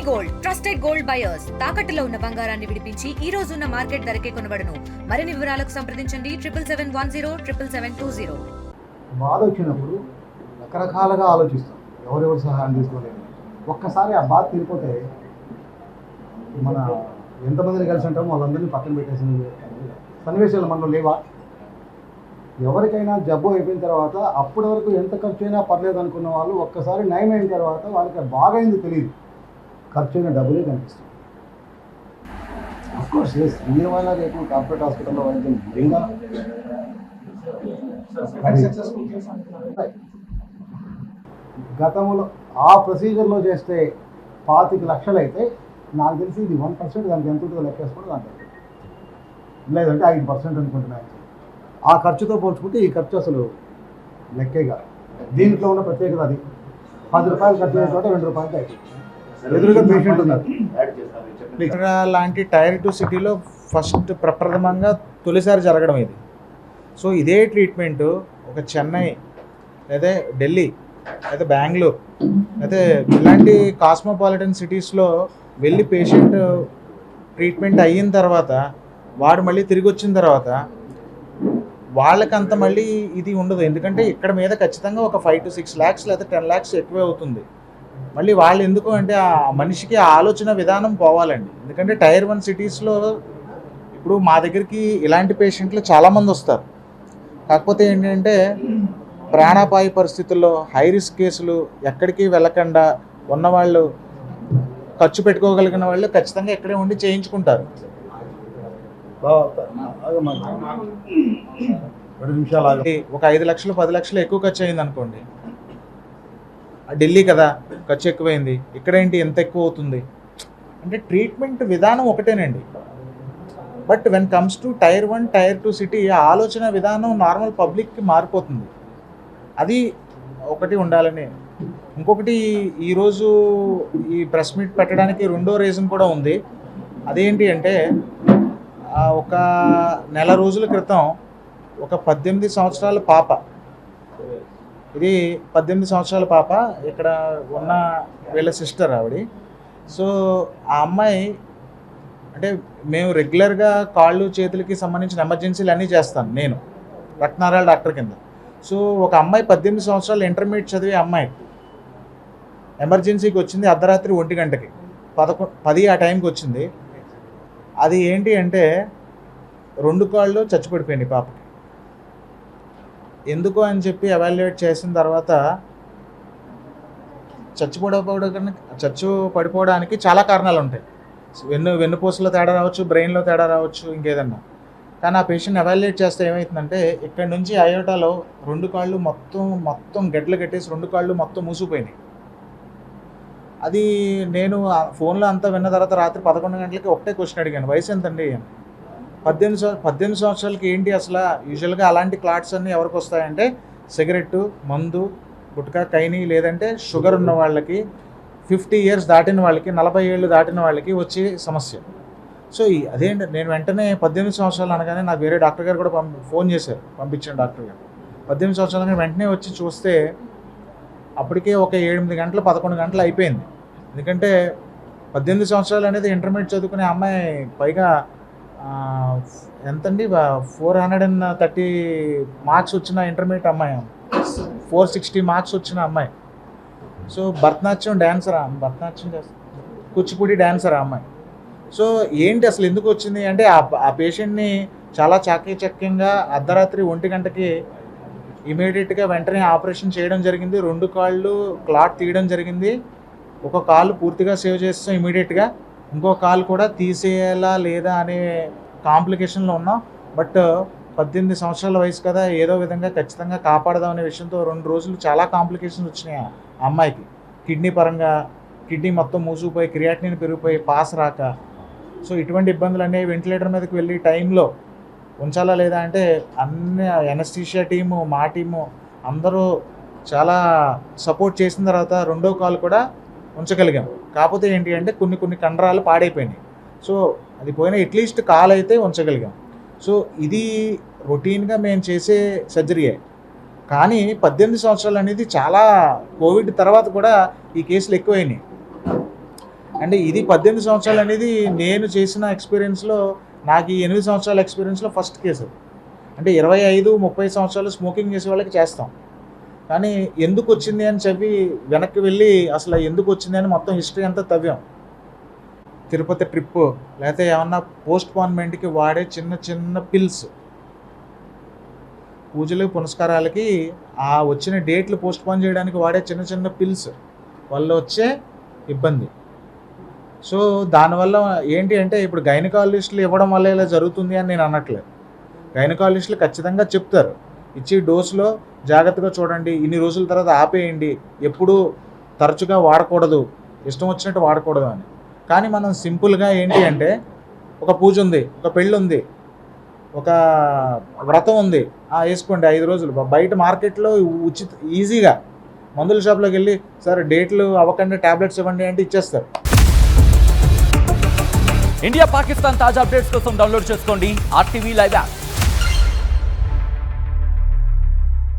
Gold trusted gold buyers తాకట్టులో ఉన్న బంగారాన్ని విడిపించి ఈ రోజు ఉన్న మార్కెట్ ధరకే కొనబడును. మరిన్ని వివరాలకు సంప్రదించండి 7771077720. బాధ వచ్చినప్పుడు రకరకాలుగా ఆలోచిస్తాం, ఎవరెవరు సహాయం తీసుకోలేదు. ఒక్కసారి ఆ బాధ తీరిపోతే మన ఎంతమందిని కలిసి ఉంటామో వాళ్ళందరినీ పక్కన పెట్టేసిన సన్నివేశాలు మనలో లేవా? ఎవరికైనా జబ్బు అయిపోయిన తర్వాత అప్పటి వరకు ఎంత ఖర్చు అయినా పర్లేదు అనుకున్న వాళ్ళు ఒక్కసారి నయం అయిన తర్వాత వాళ్ళకి బాగైంది తెలియదు, ఖర్చు అయిన డబ్బులే కనిపిస్తుంది. అఫ్కోర్స్ మీరు వల్ల రేపు కార్పొరేట్ హాస్పిటల్లో వైద్యం నిజంగా గతంలో ఆ ప్రొసీజర్లో చేస్తే 25 లక్షలు అయితే నాకు తెలిసి ఇది 1% దానికి ఎంత ఉంటుందో లెక్కేసుకోవడం దాంట్లో లేదంటే 5% అనుకుంటున్నాను. ఆ ఖర్చుతో పోల్చుకుంటే ఈ ఖర్చు అసలు లెక్కే కాదు. దీంట్లో ఉన్న ప్రత్యేకత అది 10 రూపాయలు ఖర్చు చేసిన 2 రూపాయలు అవుతుంది. ఎదురుగా పేషెంట్ ఉన్నారు. లాంటి టైర్ 2 సిటీలో ఫస్ట్ ప్రప్రథమంగా తొలిసారి జరగడం ఇది. సో ఇదే ట్రీట్మెంట్ ఒక చెన్నై లేదా ఢిల్లీ లేదా బెంగళూరు అయితే ఇలాంటి కాస్మోపాలిటన్ సిటీస్లో వెళ్ళి పేషెంట్ ట్రీట్మెంట్ అయిన తర్వాత వాడు మళ్ళీ తిరిగి వచ్చిన తర్వాత వాళ్ళకంత మళ్ళీ ఇది ఉండదు. ఎందుకంటే ఇక్కడ మీద ఖచ్చితంగా ఒక 5 to 6 lakhs లేదా 10 lakhs ఎక్కువే అవుతుంది. మళ్ళీ వాళ్ళు ఎందుకు అంటే ఆ మనిషికి ఆలోచన విధానం పోవాలండి. ఎందుకంటే టైర్ 1 సిటీస్లో ఇప్పుడు మా దగ్గరికి ఇలాంటి పేషెంట్లు చాలామంది వస్తారు. కాకపోతే ఏంటంటే ప్రాణాపాయ పరిస్థితుల్లో హై రిస్క్ కేసులు ఎక్కడికి వెళ్ళకుండా ఉన్నవాళ్ళు ఖర్చు పెట్టుకోగలిగిన వాళ్ళు ఖచ్చితంగా ఇక్కడే ఉండి చేయించుకుంటారు. 2 నిమిషాలు ఒక 5 లక్షలు 10 లక్షలు ఎక్కువ ఖర్చు అయింది అనుకోండి, ఢిల్లీ కదా ఖర్చు ఎక్కువైంది, ఇక్కడేంటి ఎంత ఎక్కువ అవుతుంది అంటే ట్రీట్మెంట్ విధానం ఒకటేనండి. But when comes to tier 1 tier 2 city ఆలోచన విధానం నార్మల్ పబ్లిక్కి మారిపోతుంది. అది ఒకటి ఉండాలని. ఇంకొకటి ఈరోజు ఈ ప్రెస్ మీట్ పెట్టడానికి రెండో రీజన్ కూడా ఉంది. అదేంటి అంటే ఒక నెల రోజుల క్రితం ఒక 18 సంవత్సరాల పాప, ఇది 18 సంవత్సరాల పాప, ఇక్కడ ఉన్న వీళ్ళ సిస్టర్ ఆవిడ. సో ఆ అమ్మాయి అంటే మేము రెగ్యులర్గా కాళ్ళు చేతులకి సంబంధించిన ఎమర్జెన్సీలు అన్నీ చేస్తాను నేను రత్నారాయణ డాక్టర్ కింద. సో ఒక అమ్మాయి 18 సంవత్సరాలు ఇంటర్మీడియట్ చదివే అమ్మాయి ఎమర్జెన్సీకి వచ్చింది అర్ధరాత్రి 1 గంటకి 10 ఆ టైంకి వచ్చింది. అది ఏంటి అంటే 2 కాళ్ళు చచ్చిపడిపోయినాయి పాపకి. ఎందుకు అని చెప్పి ఎవాల్యుయేట్ చేసిన తర్వాత పడిపోవడానికి చాలా కారణాలు ఉంటాయి. వెన్నుపూసలో తేడా రావచ్చు, బ్రెయిన్లో తేడా రావచ్చు, ఇంకేదన్నా. కానీ ఆ పేషెంట్ ఎవాల్యుయేట్ చేస్తే ఏమవుతుందంటే ఇక్కడ నుంచి అయోటాలో 2 కాళ్ళు మొత్తం గడ్డలు కట్టేసి 2 కాళ్ళు మొత్తం మూసిపోయినాయి. అది నేను ఫోన్లో అంతా విన్న తర్వాత రాత్రి 11 గంటలకి ఒకటే క్వశ్చన్ అడిగాను, వయసు ఎంతండి అని. 18 సంవత్సరాలకి ఏంటి అసలు యూజువల్గా అలాంటి క్లాట్స్ అన్నీ ఎవరికి వస్తాయంటే సిగరెట్టు, మందు, గుట్కా, కైని, లేదంటే షుగర్ ఉన్న వాళ్ళకి, 50 years దాటిన వాళ్ళకి, 40 ఏళ్ళు దాటిన వాళ్ళకి వచ్చే సమస్య. సో అదేంటి నేను వెంటనే 18 సంవత్సరాలు అనగానే నాకు వేరే డాక్టర్ గారు కూడా ఫోన్ చేశారు, పంపించిన డాక్టర్ గారు. 18 సంవత్సరాలు వెంటనే వచ్చి చూస్తే అప్పటికే ఒక 8 గంటలు 11 గంటలు అయిపోయింది. ఎందుకంటే 18 సంవత్సరాలు అనేది ఇంటర్మీడియట్ చదువుకునే అమ్మాయి, పైగా ఎంతండి 430 మార్క్స్ వచ్చిన ఇంటర్మీడియట్ అమ్మాయి, 460 మార్క్స్ వచ్చిన అమ్మాయి. సో భరతనాట్యం చేస్తుంది, కూచిపూడి డాన్సర్ ఆ అమ్మాయి. సో ఏంటి అసలు ఎందుకు వచ్చింది అంటే ఆ పేషెంట్ని చాలా చాకచక్యంగా అర్ధరాత్రి 1 గంటకి ఇమీడియట్గా వెంటనే ఆపరేషన్ చేయడం జరిగింది. 2 కాళ్ళు క్లాట్ తీయడం జరిగింది. ఒక కాలు పూర్తిగా సేవ్ చేస్తాం ఇమీడియట్గా, ఇంకో కాలు కూడా తీసేయాలా లేదా అనే కాంప్లికేషన్లో ఉన్నాం. బట్ 18 సంవత్సరాల వయసు కదా, ఏదో విధంగా ఖచ్చితంగా కాపాడదాం అనే విషయంతో 2 రోజులు చాలా కాంప్లికేషన్స్ వచ్చినాయి ఆ అమ్మాయికి. కిడ్నీ పరంగా కిడ్నీ మొత్తం మూసుకుపోయి, క్రియాటినిన్ పెరిగిపోయి, పాస్ రాక. సో ఇటువంటి ఇబ్బందులు అనేవి వెంటిలేటర్ మీదకి వెళ్ళి టైంలో ఉంచాలా లేదా అంటే అన్ని ఎనస్థీషియా టీము, మా టీము అందరూ చాలా సపోర్ట్ చేసిన తర్వాత 2వ కాలు కూడా ఉంచగలిగాం. కాకపోతే ఏంటి అంటే కొన్ని కండరాలు పాడైపోయినాయి. సో అది పోయినా అట్లీస్ట్ కాలు అయితే ఉంచగలిగాం. సో ఇది రొటీన్గా మేము చేసే సర్జరీయే. కానీ 18 సంవత్సరాలు అనేది చాలా కోవిడ్ తర్వాత కూడా ఈ కేసులు ఎక్కువైనాయి. అంటే ఇది 18 సంవత్సరాలు అనేది నేను చేసిన ఎక్స్పీరియన్స్లో, నాకు ఈ 8 సంవత్సరాల ఎక్స్పీరియన్స్లో ఫస్ట్ కేసు. అంటే 25-30 సంవత్సరాలు స్మోకింగ్ చేసే వాళ్ళకి చేస్తాం, కానీ ఎందుకు వచ్చింది అని చెప్పి వెనక్కి వెళ్ళి అసలు ఎందుకు వచ్చింది అని మొత్తం హిస్టరీ అంతా తవ్వాం. తిరుపతి ట్రిప్పు, లేకపోతే ఏమన్నా పోస్ట్ పోన్మెంట్కి వాడే చిన్న చిన్న పిల్స్, పూజలు పునస్కారాలకి ఆ వచ్చిన డేట్లు పోస్ట్ పోన్ చేయడానికి వాడే చిన్న చిన్న పిల్స్ వల్ల వచ్చే ఇబ్బంది. సో దానివల్ల ఏంటి అంటే ఇప్పుడు గైనకాలజిస్టులు ఇవ్వడం వల్ల ఇలా జరుగుతుంది అని నేను అనట్లేదు. గైనకాలజిస్టులు ఖచ్చితంగా చెప్తారు, ఇచ్చి డోసులో జాగ్రత్తగా చూడండి, ఇన్ని రోజుల తర్వాత ఆపేయండి, ఎప్పుడూ తరచుగా వాడకూడదు, ఇష్టం వచ్చినట్టు వాడకూడదు అని. కానీ మనం సింపుల్గా ఏంటి అంటే ఒక పూజ ఉంది, ఒక పెళ్ళి ఉంది, ఒక వ్రతం ఉంది, వేసుకోండి 5 రోజులు. బయట మార్కెట్లో ఉచిత ఈజీగా మందుల షాప్లోకి వెళ్ళి సార్ డేట్లు అవ్వకుండా ట్యాబ్లెట్స్ ఇవ్వండి అంటే ఇచ్చేస్తారు. ఇండియా పాకిస్తాన్ తాజా అప్డేట్స్ కోసం డౌన్లోడ్ చేసుకోండి RTV లైవ్ యాప్.